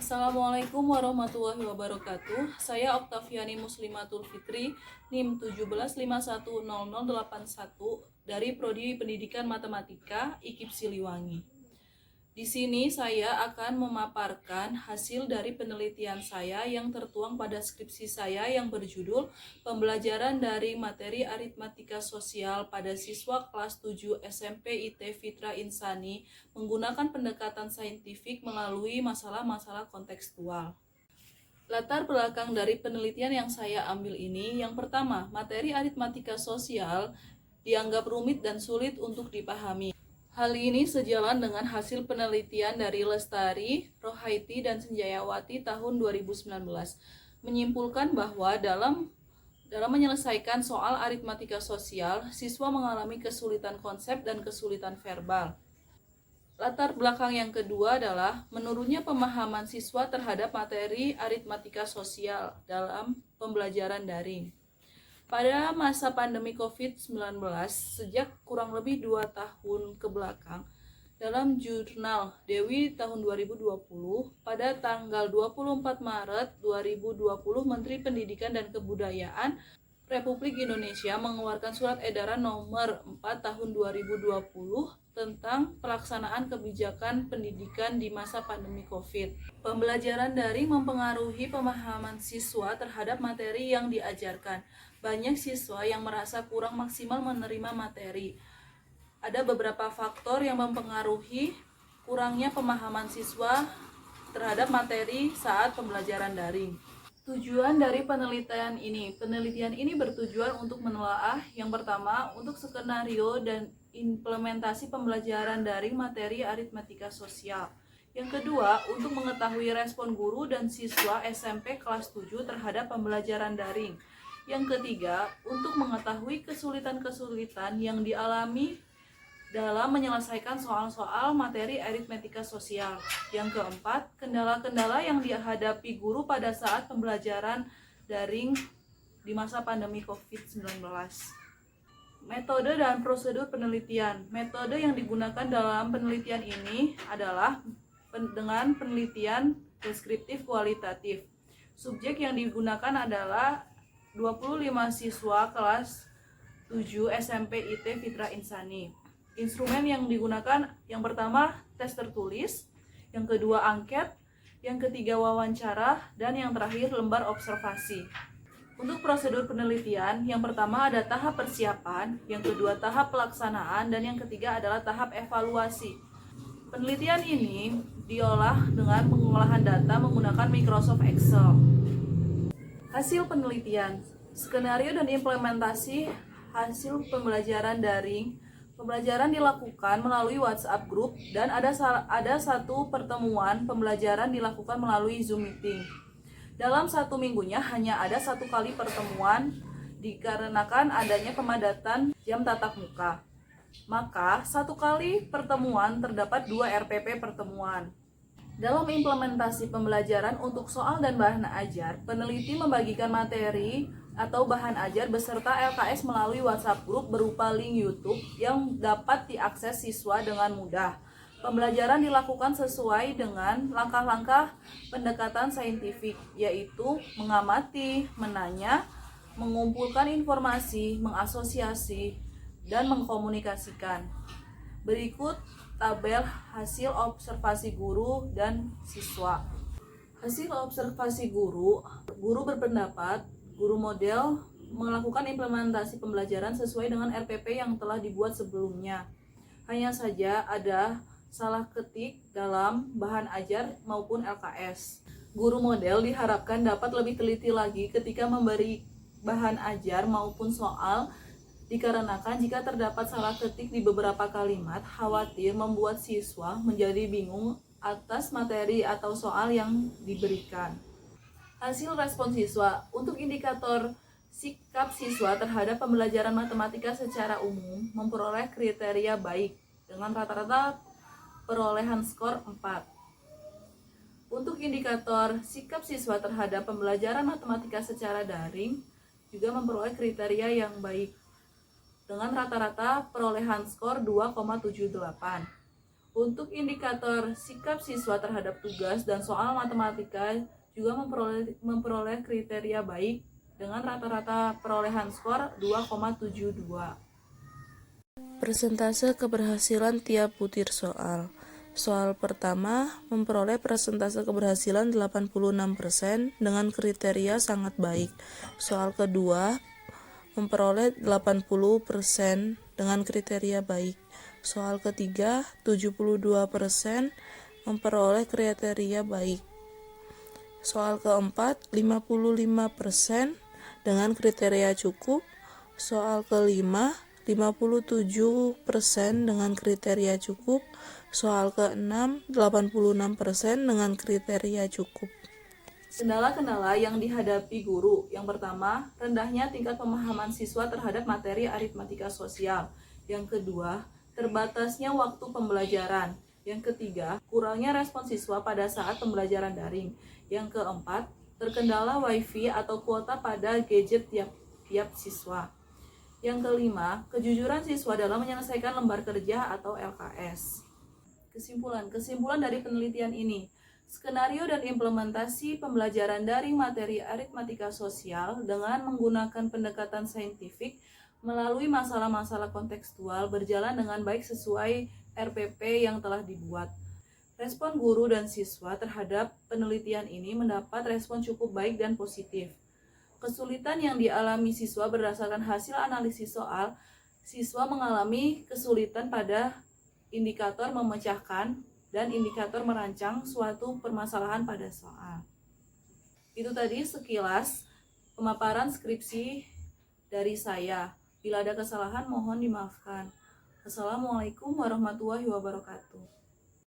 Assalamualaikum warahmatullahi wabarakatuh. Saya Oktaviani Muslimatul Fitri, NIM 17510081 dari Prodi Pendidikan Matematika IKIP Siliwangi. Di sini saya akan memaparkan hasil dari penelitian saya yang tertuang pada skripsi saya yang berjudul Pembelajaran dari Materi Aritmatika Sosial pada Siswa Kelas 7 SMP IT Fitra Insani menggunakan pendekatan saintifik melalui masalah-masalah kontekstual. Latar belakang dari penelitian yang saya ambil ini, yang pertama, materi aritmatika sosial dianggap rumit dan sulit untuk dipahami. Hal ini sejalan dengan hasil penelitian dari Lestari, Rohaiti, dan Senjayawati tahun 2019, menyimpulkan bahwa dalam menyelesaikan soal aritmatika sosial, siswa mengalami kesulitan konsep dan kesulitan verbal. Latar belakang yang kedua adalah menurunnya pemahaman siswa terhadap materi aritmatika sosial dalam pembelajaran daring. Pada masa pandemi COVID-19, sejak kurang lebih 2 tahun ke belakang, dalam jurnal Dewi tahun 2020, pada tanggal 24 Maret 2020, Menteri Pendidikan dan Kebudayaan Republik Indonesia mengeluarkan surat edaran nomor 4 tahun 2020 tentang pelaksanaan kebijakan pendidikan di masa pandemi COVID. Pembelajaran daring mempengaruhi pemahaman siswa terhadap materi yang diajarkan. Banyak siswa yang merasa kurang maksimal menerima materi. Ada beberapa faktor yang mempengaruhi kurangnya pemahaman siswa terhadap materi saat pembelajaran daring. Tujuan dari penelitian ini bertujuan untuk menelaah yang pertama untuk skenario dan implementasi pembelajaran daring materi aritmatika sosial. Yang kedua, untuk mengetahui respon guru dan siswa SMP kelas 7 terhadap pembelajaran daring. Yang ketiga, untuk mengetahui kesulitan-kesulitan yang dialami dalam menyelesaikan soal-soal materi aritmatika sosial. Yang keempat, kendala-kendala yang dihadapi guru pada saat pembelajaran daring di masa pandemi COVID-19. Metode dan prosedur penelitian. Metode yang digunakan dalam penelitian ini adalah dengan penelitian deskriptif kualitatif. Subjek yang digunakan adalah 25 siswa kelas 7 SMP IT Fitra Insani. Instrumen yang digunakan yang pertama tes tertulis, yang kedua angket, yang ketiga wawancara, dan yang terakhir lembar observasi. Untuk prosedur penelitian, yang pertama ada tahap persiapan, yang kedua tahap pelaksanaan, dan yang ketiga adalah tahap evaluasi. Penelitian ini diolah dengan pengolahan data menggunakan Microsoft Excel. Hasil penelitian, skenario dan implementasi hasil pembelajaran daring. Pembelajaran dilakukan melalui WhatsApp group dan ada satu pertemuan pembelajaran dilakukan melalui Zoom meeting. Dalam 1 minggunya hanya ada 1 kali pertemuan dikarenakan adanya pemadatan jam tatap muka. Maka 1 kali pertemuan terdapat 2 RPP pertemuan. Dalam implementasi pembelajaran untuk soal dan bahan ajar, peneliti membagikan materi atau bahan ajar beserta LKS melalui WhatsApp group berupa link YouTube yang dapat diakses siswa dengan mudah. Pembelajaran dilakukan sesuai dengan langkah-langkah pendekatan saintifik, yaitu mengamati, menanya, mengumpulkan informasi, mengasosiasi, dan mengkomunikasikan. Berikut tabel hasil observasi guru dan siswa. Hasil observasi guru berpendapat guru model melakukan implementasi pembelajaran sesuai dengan RPP yang telah dibuat sebelumnya. Hanya saja ada salah ketik dalam bahan ajar maupun LKS. Guru model diharapkan dapat lebih teliti lagi ketika memberi bahan ajar maupun soal, dikarenakan jika terdapat salah ketik di beberapa kalimat, khawatir membuat siswa menjadi bingung atas materi atau soal yang diberikan. Hasil respon siswa. Untuk indikator sikap siswa terhadap pembelajaran matematika secara umum memperoleh kriteria baik dengan rata-rata perolehan skor 4. Untuk indikator sikap siswa terhadap pembelajaran matematika secara daring juga memperoleh kriteria yang baik dengan rata-rata perolehan skor 2,78. Untuk indikator sikap siswa terhadap tugas dan soal matematika juga memperoleh kriteria baik dengan rata-rata perolehan skor 2,72. Persentase keberhasilan tiap butir soal. Soal pertama memperoleh persentase keberhasilan 86% dengan kriteria sangat baik. Soal kedua memperoleh 80% dengan kriteria baik. Soal ketiga 72% memperoleh kriteria baik. Soal keempat 55% dengan kriteria cukup. Soal kelima 57% dengan kriteria cukup. Soal keenam 86% dengan kriteria cukup. Kendala-kendala yang dihadapi guru. Yang pertama, rendahnya tingkat pemahaman siswa terhadap materi aritmatika sosial. Yang kedua, terbatasnya waktu pembelajaran. Yang ketiga, kurangnya respon siswa pada saat pembelajaran daring. Yang keempat, terkendala wifi atau kuota pada gadget tiap siswa. Yang kelima, kejujuran siswa dalam menyelesaikan lembar kerja atau LKS. Kesimpulan dari penelitian ini, skenario dan implementasi pembelajaran daring materi aritmatika sosial dengan menggunakan pendekatan saintifik melalui masalah-masalah kontekstual berjalan dengan baik sesuai RPP yang telah dibuat. Respon guru dan siswa terhadap penelitian ini mendapat respon cukup baik dan positif. Kesulitan yang dialami siswa berdasarkan hasil analisis soal, siswa mengalami kesulitan pada indikator memecahkan dan indikator merancang suatu permasalahan pada soal. Itu tadi sekilas pemaparan skripsi dari saya. Bila ada kesalahan mohon dimaafkan. Assalamualaikum warahmatullahi wabarakatuh.